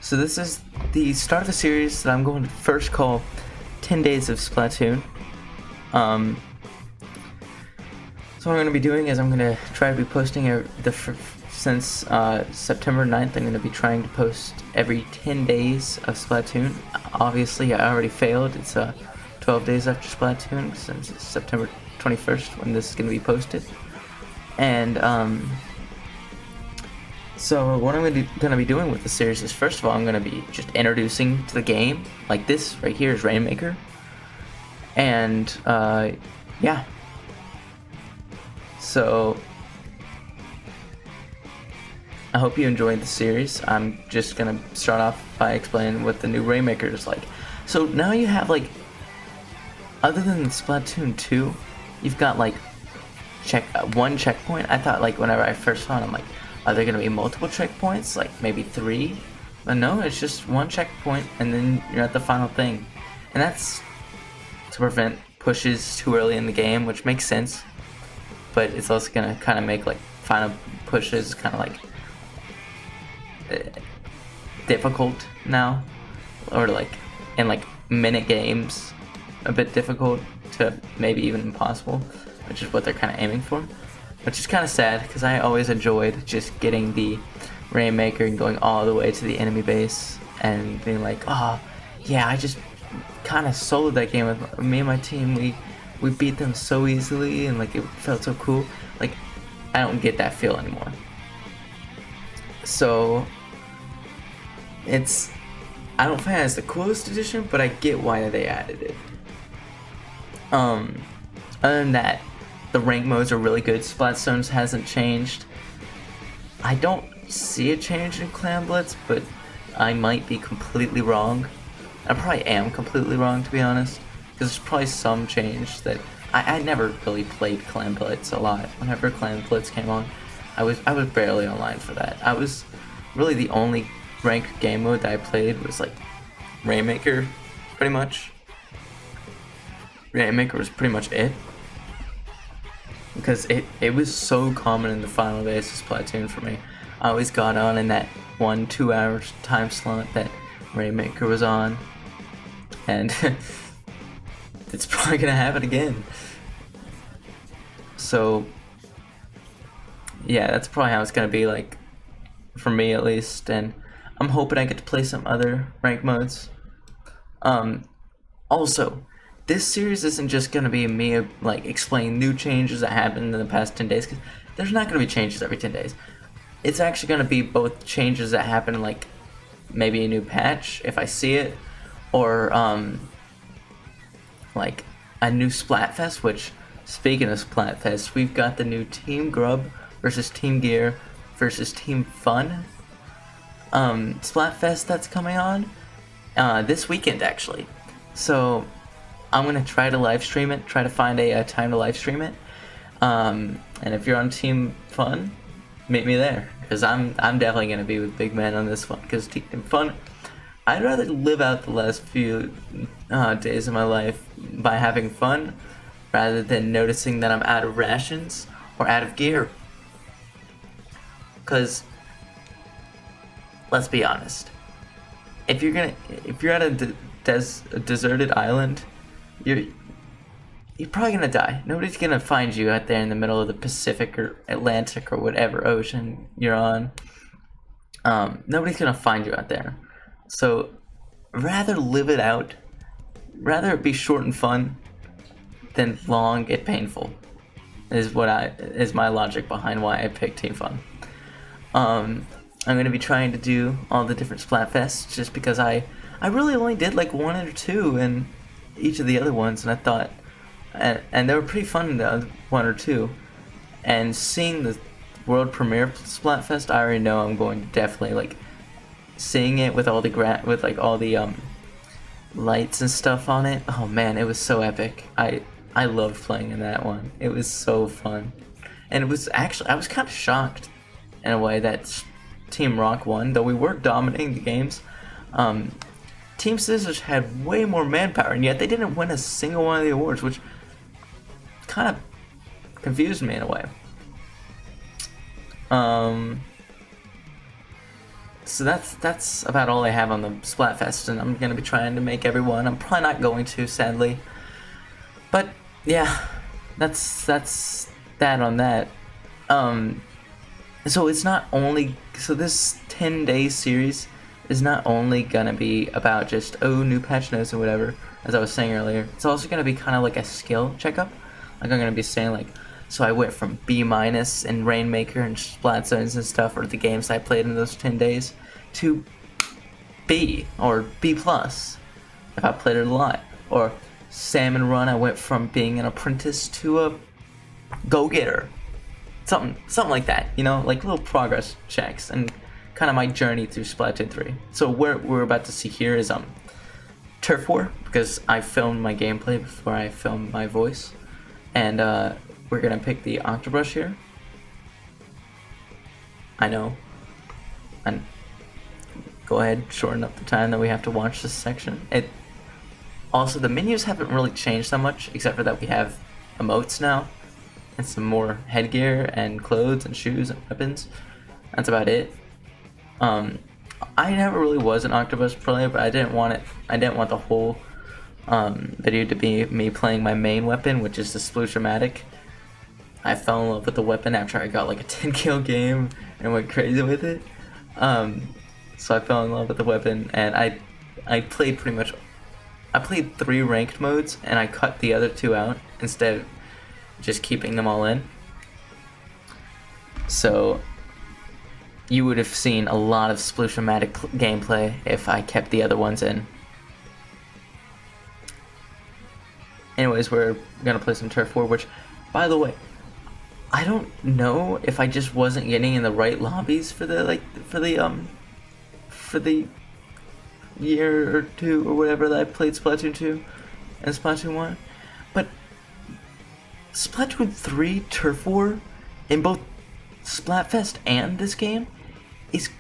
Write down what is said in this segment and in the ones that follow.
So this is the start of a series that I'm going to first call 10 Days of Splatoon. So what I'm going to be doing is I'm going to try to be posting since September 9th. I'm going to be trying to post every 10 days of Splatoon. Obviously, I already failed. It's 12 days after Splatoon since it's September 21st when this is going to be posted. And so what I'm going to be doing with the series is, first of all, I'm going to be just introducing to the game. Like this right here is Rainmaker. And yeah. So I hope you enjoyed the series. I'm just going to start off by explaining what the new Rainmaker is like. So now you have, like, other than Splatoon 2, you've got like one checkpoint. I thought, like, whenever I first saw it, I'm like, are there gonna be multiple checkpoints, like maybe 3? But no, it's just one checkpoint, and then you're at the final thing, and that's to prevent pushes too early in the game, which makes sense. But it's also gonna kind of make like final pushes kind of like difficult now, or like in like minute games, a bit difficult to maybe even impossible, which is what they're kind of aiming for. Which is kind of sad, because I always enjoyed just getting the Rainmaker and going all the way to the enemy base and being like, oh, yeah, I just kind of soloed that game with me and my team. We beat them so easily, and like it felt so cool. Like, I don't get that feel anymore. So I don't find it as the coolest edition, but I get why they added it. Other than that, the rank modes are really good. Splatstones hasn't changed. I don't see a change in Clan Blitz, but I might be completely wrong. I probably am completely wrong, to be honest, because there's probably some change that I never really played Clan Blitz a lot. Whenever Clan Blitz came on, I was barely online for that. I was really the only ranked game mode that I played was like Rainmaker, pretty much. Rainmaker was pretty much it. Because it was so common in the final days of Splatoon for me. I always got on in that 1-2 hour time slot that Rainmaker was on. And it's probably gonna happen again. So yeah, that's probably how it's gonna be, like, for me at least. And I'm hoping I get to play some other rank modes. Also, this series isn't just going to be me, like, explaining new changes that happened in the past 10 days, because there's not going to be changes every 10 days. It's actually going to be both changes that happen, like, maybe a new patch, if I see it, or, like, a new Splatfest, which, speaking of Splatfest, we've got the new Team Grub versus Team Gear versus Team Fun Splatfest that's coming on this weekend, actually. So I'm gonna try to live stream it. Try to find a time to live stream it. And if you're on Team Fun, meet me there, because I'm definitely gonna be with Big Man on this one. Because Team Fun, I'd rather live out the last few days of my life by having fun, rather than noticing that I'm out of rations or out of gear. Because let's be honest, if you're at a deserted island, you're probably gonna die. Nobody's gonna find you out there in the middle of the Pacific or Atlantic or whatever ocean you're on. Nobody's gonna find you out there. So rather live it out, rather it be short and fun than long and painful, is my logic behind why I picked Team Fun. I'm gonna be trying to do all the different Splatfests, just because I really only did like 1 or 2 in each of the other ones, and I thought, and they were pretty fun in the other 1 or 2. And seeing the world premiere Splatfest, I already know I'm going to definitely, like, seeing it with all the lights and stuff on it. Oh man, it was so epic. I loved playing in that one. It was so fun, and it was actually, I was kind of shocked in a way that Team Rock won, though we were dominating the games. Team Scissors had way more manpower, and yet they didn't win a single one of the awards, which kind of confused me in a way. So that's about all I have on the Splatfest, and I'm gonna be trying to make everyone. I'm probably not going to, sadly. But yeah, that's that on that. So it's not only this 10-day series is not only gonna be about just new patch notes or whatever, as I was saying earlier. It's also gonna be kind of like a skill checkup. Like I'm gonna be saying like, so I went from B- in Rainmaker and Splat Zones and stuff, or the games I played in those 10 days, to B or B plus if I played it a lot. Or Salmon Run, I went from being an apprentice to a go-getter. Something like that, you know, like little progress checks and kind of my journey through Splatoon 3. So what we're about to see here is Turf War, because I filmed my gameplay before I filmed my voice, and we're gonna pick the Octobrush here. I know, and go ahead, shorten up the time that we have to watch this section. It also, the menus haven't really changed that much, except for that we have emotes now and some more headgear and clothes and shoes and weapons. That's about it. I never really was an Octopus player, but I didn't want the whole video to be me playing my main weapon, which is the Sploosh-O-Matic. I fell in love with the weapon after I got like a 10 kill game and went crazy with it. So I fell in love with the weapon, and I played I played 3 ranked modes, and I cut the other 2 out instead of just keeping them all in. So you would have seen a lot of Sploosh-O-Matic gameplay if I kept the other ones in. Anyways, we're gonna play some Turf War, which, by the way, I don't know if I just wasn't getting in the right lobbies for the year or 2 or whatever that I played Splatoon 2 and Splatoon 1, but Splatoon 3 Turf War in both Splatfest and this game is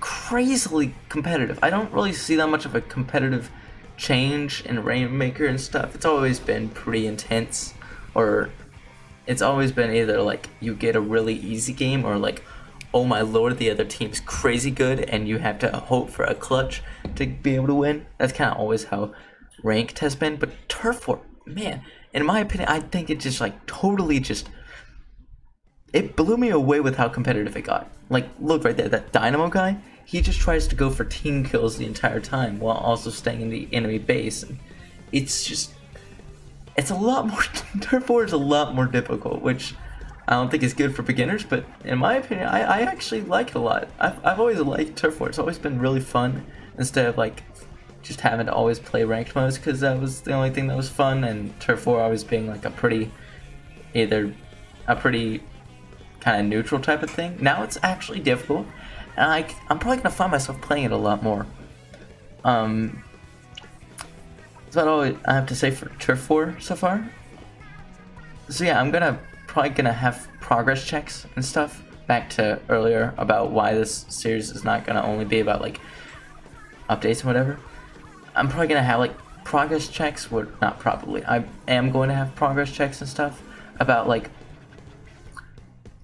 crazily competitive. I don't really see that much of a competitive change in Rainmaker and stuff. It's always been pretty intense, or it's always been either like you get a really easy game, or like, oh my lord, the other team's crazy good and you have to hope for a clutch to be able to win. That's kind of always how ranked has been. But Turf War, man, in my opinion, I think it just like totally just, it blew me away with how competitive it got. Like, look right there, that Dynamo guy, he just tries to go for team kills the entire time while also staying in the enemy base. And it's a lot more, Turf War is a lot more difficult, which I don't think is good for beginners, but in my opinion, I actually like it a lot. I've always liked Turf War. It's always been really fun, instead of like just having to always play ranked modes, because that was the only thing that was fun, and Turf War always being like a pretty kind of neutral type of thing. Now it's actually difficult, and I'm probably gonna find myself playing it a lot more. That's about all I have to say for Turf War so far. So yeah, I'm probably gonna have progress checks and stuff. Back to earlier about why this series is not gonna only be about like updates and whatever. I'm probably gonna have like progress checks. Well, not probably. I am going to have progress checks and stuff about like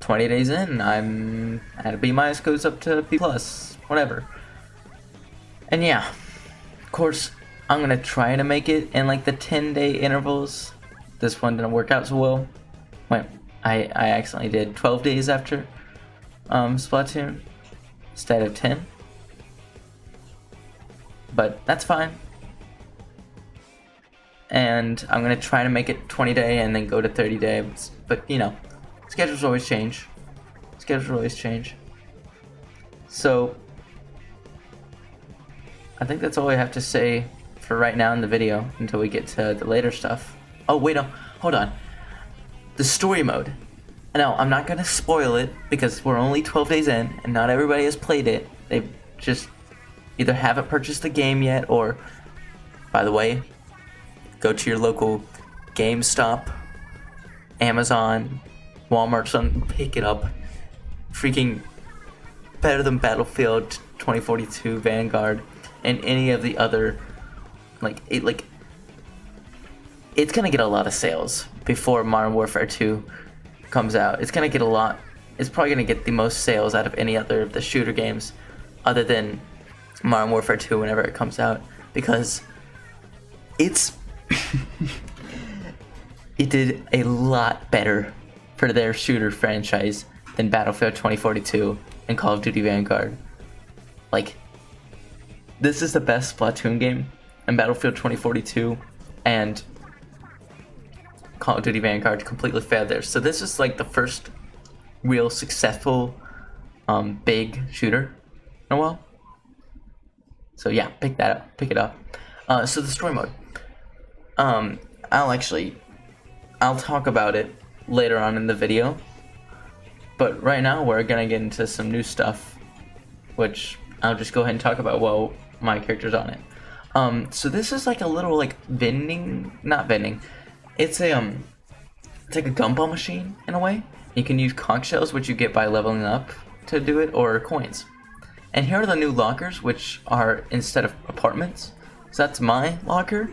20 days in, I'm at a B- goes up to B+, whatever. And yeah, of course, I'm gonna try to make it in like the 10-day intervals. This one didn't work out so well. Wait, I accidentally did 12 days after Splatoon instead of 10. But that's fine. And I'm gonna try to make it 20-day and then go to 30 days. But you know, schedules always change. So I think that's all I have to say for right now in the video until we get to the later stuff. Oh wait, no, hold on. The story mode. Now, I'm not gonna spoil it because we're only 12 days in and not everybody has played it. They just either haven't purchased the game yet, or, by the way, go to your local GameStop, Amazon, Walmart, something, pick it up. Freaking better than Battlefield 2042, Vanguard, and any of the other, it's gonna get a lot of sales before Modern Warfare 2 comes out. It's probably gonna get the most sales out of any other of the shooter games other than Modern Warfare 2 whenever it comes out, because it's it did a lot better for their shooter franchise than Battlefield 2042 and Call of Duty Vanguard. Like, this is the best Splatoon game, and Battlefield 2042 and Call of Duty Vanguard completely failed there. So this is like the first real successful big shooter in a while. So yeah, pick it up. So the story mode. I'll talk about it later on in the video. But right now we're gonna get into some new stuff, which I'll just go ahead and talk about while my character's on it. So this is like a little like not vending. It's like a gumball machine in a way. You can use conch shells, which you get by leveling up to do it, or coins. And here are the new lockers, which are instead of apartments. So that's my locker,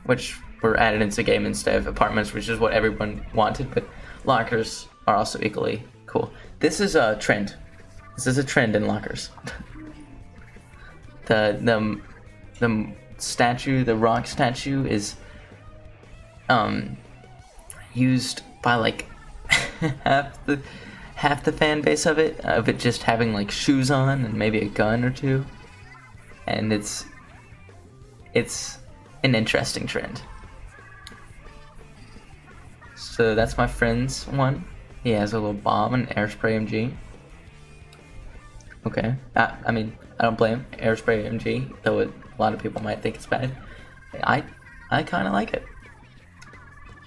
which were added into the game instead of apartments, which is what everyone wanted. But lockers are also equally cool. This is a trend. This is a trend in lockers. The statue, the rock statue, is used by like half the fan base of it just having like shoes on and maybe a gun or two, and it's an interesting trend. So that's my friend's one. He has a little bomb and air spray MG. Okay, I mean, I don't blame air spray MG, though a lot of people might think it's bad. I kind of like it.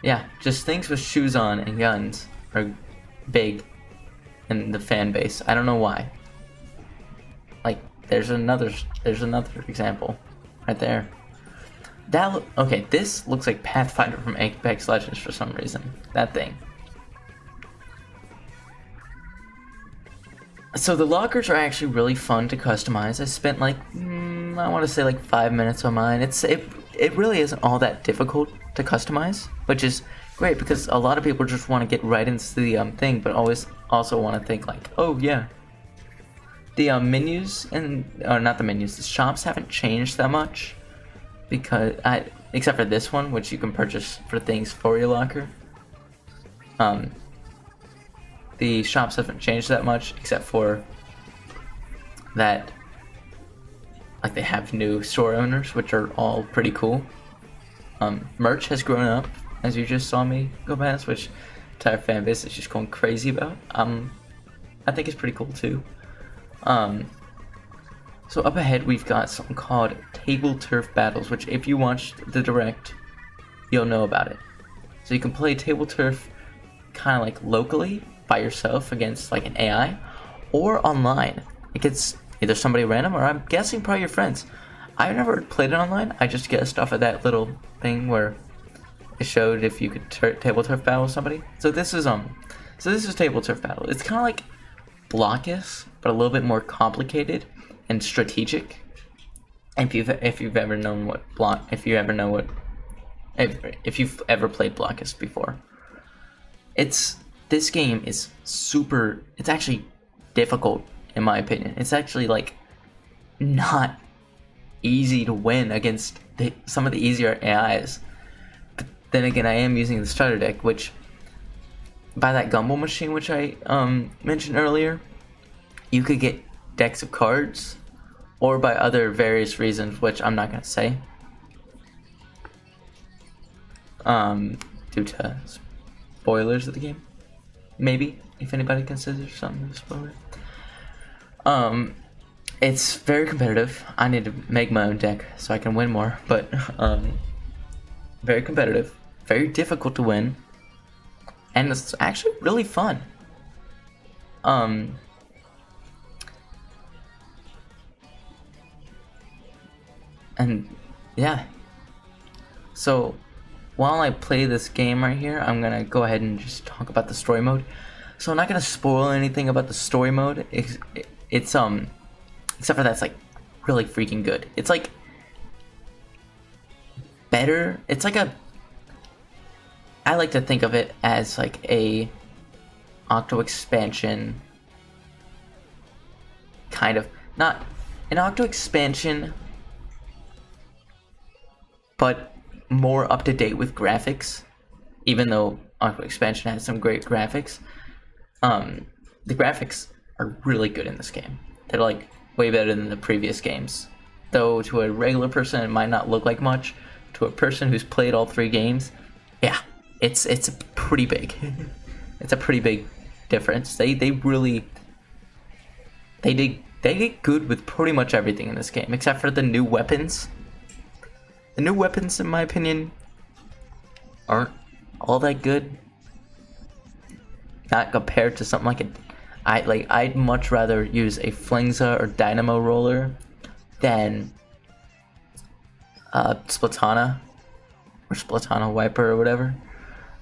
Yeah, just things with shoes on and guns are big in the fan base. I don't know why. Like, there's another example right there. Okay, this looks like Pathfinder from Apex Legends for some reason. That thing. So the lockers are actually really fun to customize. I spent like, I want to say like 5 minutes on mine. It really isn't all that difficult to customize, which is great because a lot of people just want to get right into the thing, but always also want to think like, oh yeah. The menus not the menus, the shops haven't changed that much, because except for this one, which you can purchase for things for your locker. The shops haven't changed that much, except for that, like, they have new store owners, which are all pretty cool. Merch has grown up, as you just saw me go past, which entire fan base is just going crazy about. I think it's pretty cool too. So up ahead we've got something called Table Turf Battles, which if you watched the direct, you'll know about it. So you can play Table Turf kind of like locally by yourself against like an AI, or online. It gets either somebody random, or I'm guessing probably your friends. I've never played it online. I just guessed off of that little thing where it showed if you could table turf battle with somebody. So this is Table Turf Battle. It's kind of like Blockus, but a little bit more complicated and strategic. If you've ever played Blockus before, this game is super. It's actually difficult in my opinion. It's actually like not easy to win against some of the easier AIs. But then again, I am using the starter deck, which by that gumball machine, which I mentioned earlier, you could get decks of cards, or by other various reasons, which I'm not gonna say, due to spoilers of the game. Maybe, if anybody considers something a spoiler. It's very competitive. I need to make my own deck so I can win more, but very competitive, very difficult to win, and it's actually really fun. And yeah, so while I play this game right here, I'm gonna go ahead and just talk about the story mode. So I'm not gonna spoil anything about the story mode. It's except for that's like really freaking good. It's like better. It's like I like to think of it as like a Octo expansion kind of. not an Octo expansion, but more up to date with graphics. Even though Octo expansion has some great graphics, the graphics are really good in this game. They're like way better than the previous games. Though to a regular person it might not look like much, to a person who's played all 3 games, yeah, it's pretty big. It's a pretty big difference. They did good with pretty much everything in this game, except for the new weapons. The new weapons, in my opinion, aren't all that good. Not compared to something like I'd much rather use a Flingza or Dynamo Roller than Splatana or Splatana Wiper or whatever.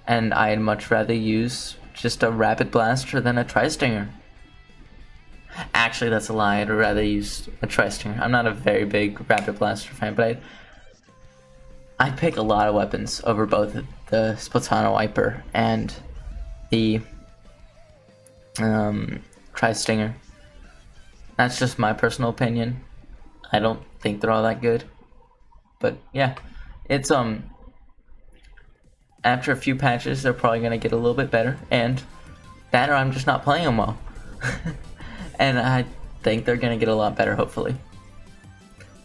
And I'd much rather use just a Rapid Blaster than a Tri-Stinger. Actually, that's a lie. I'd rather use a Tri-Stinger. I'm not a very big Rapid Blaster fan, but I'd pick a lot of weapons over both the Splatana Wiper and the Tri-Stinger. That's just my personal opinion. I don't think they're all that good. But yeah, it's after a few patches they're probably gonna get a little bit better, and that or I'm just not playing them well. And I think they're gonna get a lot better, hopefully.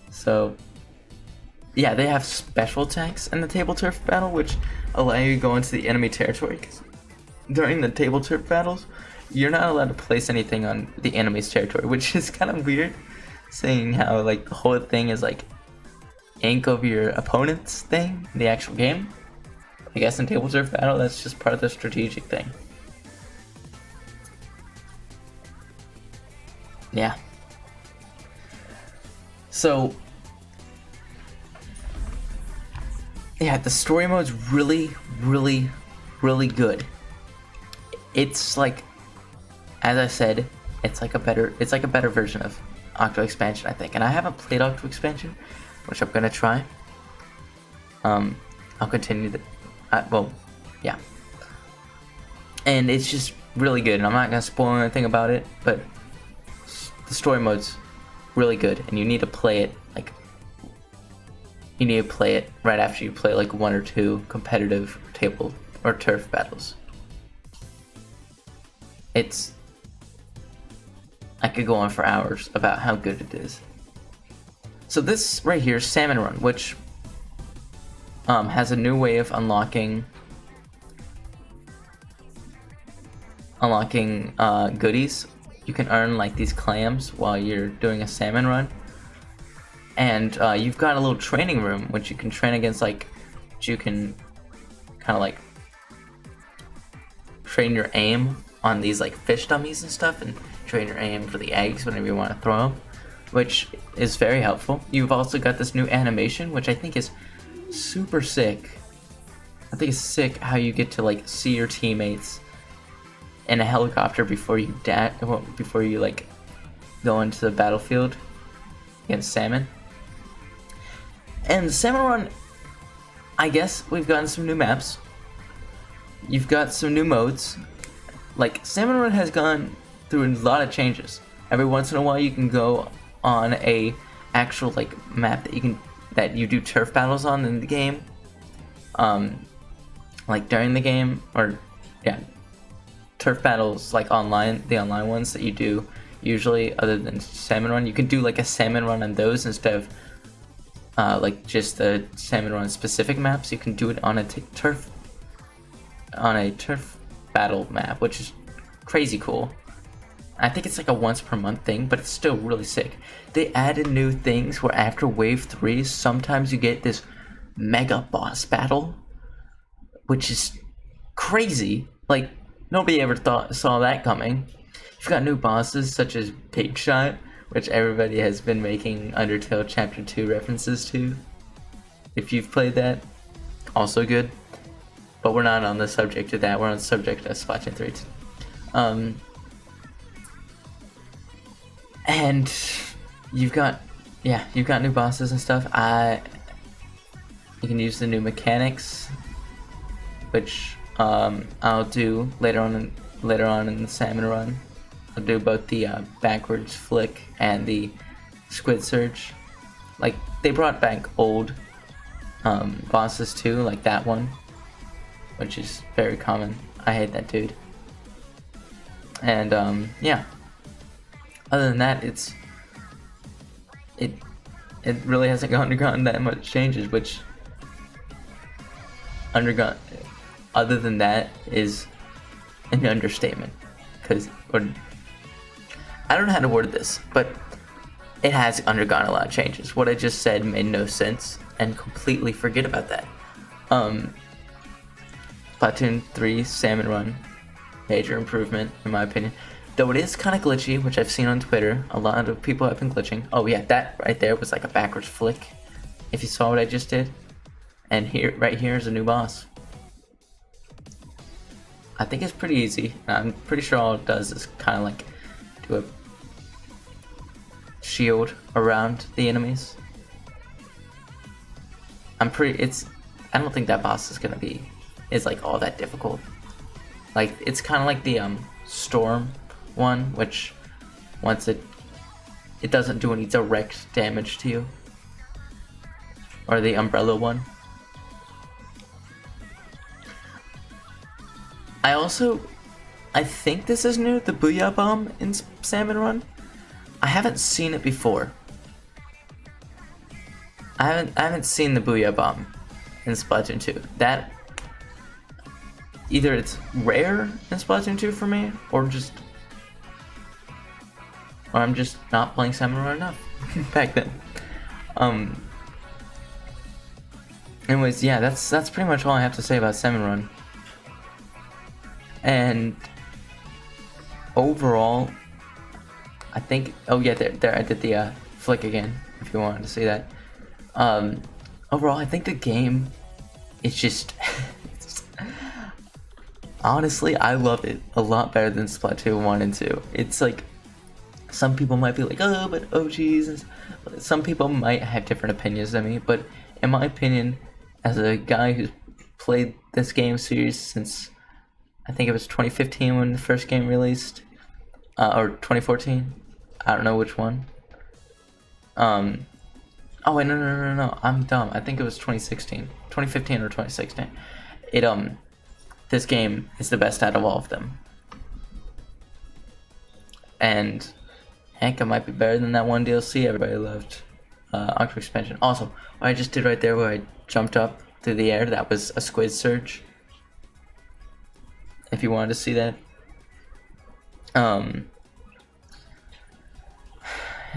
So yeah, they have special attacks in the table turf battle, which allow you to go into the enemy territory. 'Cause during the table turf battles, you're not allowed to place anything on the enemy's territory, which is kind of weird, seeing how like the whole thing is like ink of your opponent's thing in the actual game. I guess in table turf battle, that's just part of the strategic thing. Yeah. So yeah, the story mode's really good. It's like, as I said, it's like a better version of Octo expansion, I think. And I haven't played Octo expansion, which I'm gonna try. I'll continue yeah. And it's just really good, and I'm not gonna spoil anything about it, but the story mode's really good, and you need to play it right after you play like 1 or 2 competitive table or turf battles. I could go on for hours about how good it is. So this right here is Salmon Run, which has a new way of unlocking goodies. You can earn like these clams while you're doing a salmon run, and you've got a little training room which you can train against, you can kind of like train your aim on these like fish dummies and stuff, and train your aim for the eggs whenever you want to throw them, which is very helpful. You've also got this new animation, which I think is super sick. I think it's sick how you get to like see your teammates in a helicopter before you like go into the battlefield against salmon. And Salmon Run, I guess we've gotten some new maps. You've got some new modes. Like, Salmon Run has gone through a lot of changes. Every once in a while you can go on a actual like map that you do turf battles on in the game. Like during the game, or yeah, turf battles like online, the online ones that you do usually, other than Salmon Run, you can do like a Salmon Run on those instead of like just the Salmon Run specific maps. You can do it on a turf battle map, which is crazy cool. I think it's like a once per month thing, but it's still really sick. They added new things where after wave 3, sometimes you get this mega boss battle, which is crazy. Like, nobody ever saw that coming. You've got new bosses such as Big Shot, which everybody has been making Undertale Chapter 2 references to. If you've played that, also good. But we're not on the subject of that, we're on the subject of Splatoon 3. And you've got new bosses and stuff. You can use the new mechanics, which I'll do later on in the Salmon Run. I'll do both the backwards flick and the squid surge. Like, they brought back old bosses too, like that one, which is very common. I hate that dude. And yeah. Other than that, it really hasn't undergone that much changes, which other than that is an understatement. I don't know how to word this, but it has undergone a lot of changes. What I just said made no sense, and completely forget about that. Splatoon 3 Salmon Run, major improvement in my opinion. Though it is kind of glitchy, which I've seen on Twitter. A lot of people have been glitching. Oh yeah, that right there was like a backwards flick, if you saw what I just did. And here, right here is a new boss. I think it's pretty easy. I'm pretty sure all it does is kind of like do a shield around the enemies. I don't think that boss is like all that difficult. Like, it's kind of like the storm one, which once it doesn't do any direct damage to you, or the umbrella one. I think this is new, the Booyah Bomb in Salmon Run. I haven't seen it before. I haven't seen the Booyah Bomb in Splatoon 2. That either it's rare in Splatoon 2 for me, or I'm just not playing Salmon Run enough back then. Anyways, yeah, that's pretty much all I have to say about Salmon Run. And overall, I think, oh yeah, there I did the flick again, if you wanted to see that. Overall, I think the game is just honestly, I love it a lot better than Splatoon 1 and 2. It's like, some people might be like, oh, but oh geez. Some people might have different opinions than me, but in my opinion, as a guy who's played this game series since, I think it was 2015 when the first game released, or 2014, I don't know which one. Oh wait, no, I'm dumb. I think it was 2015 or 2016. This game is the best out of all of them. And heck, it might be better than that one DLC everybody loved, Octo Expansion. Also, what I just did right there where I jumped up through the air, that was a squid surge. If you wanted to see that. And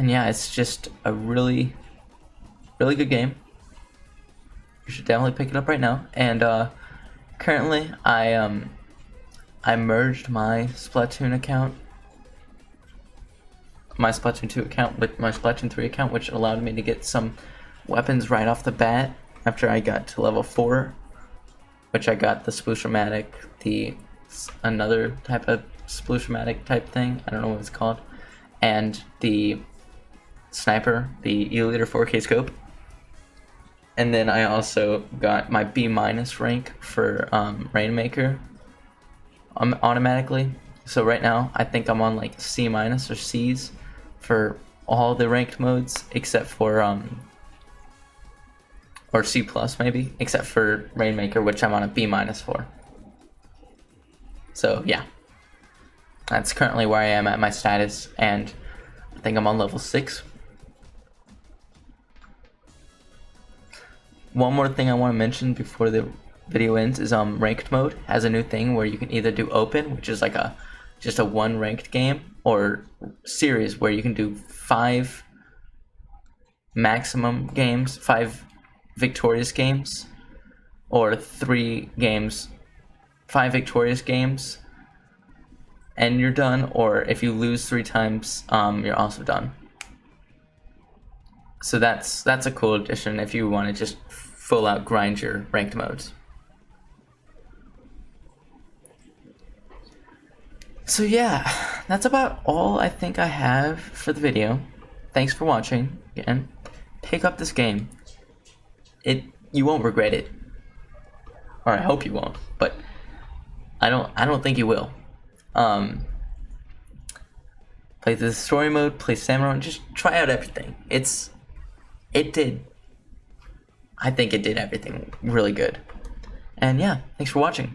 yeah, it's just a really, really good game. You should definitely pick it up right now. And currently, I merged my Splatoon account, my Splatoon 2 account with my Splatoon 3 account, which allowed me to get some weapons right off the bat after I got to level 4, which I got the Sploosh-O-Matic, another type of Sploosh-O-Matic type thing, I don't know what it's called, and the sniper, the E-liter 4K scope. And then I also got my B- rank for Rainmaker automatically. So right now, I think I'm on like C- or C's for all the ranked modes, except for, or C+ maybe, except for Rainmaker, which I'm on a B- for. So yeah, that's currently where I am at my status, and I think I'm on level 6. One more thing I want to mention before the video ends is ranked mode has a new thing where you can either do open, which is like just a one ranked game, or series where you can do 5 maximum games, 5 victorious games, or 3 games, 5 victorious games, and you're done. Or if you lose 3 times, you're also done. So that's a cool addition if you want to just full out grind your ranked modes. So yeah, that's about all I think I have for the video. Thanks for watching. Again, pick up this game. You won't regret it, or I hope you won't. But I don't think you will. play the story mode, play Samurai, just try out everything. I think it did everything really good. And yeah, thanks for watching.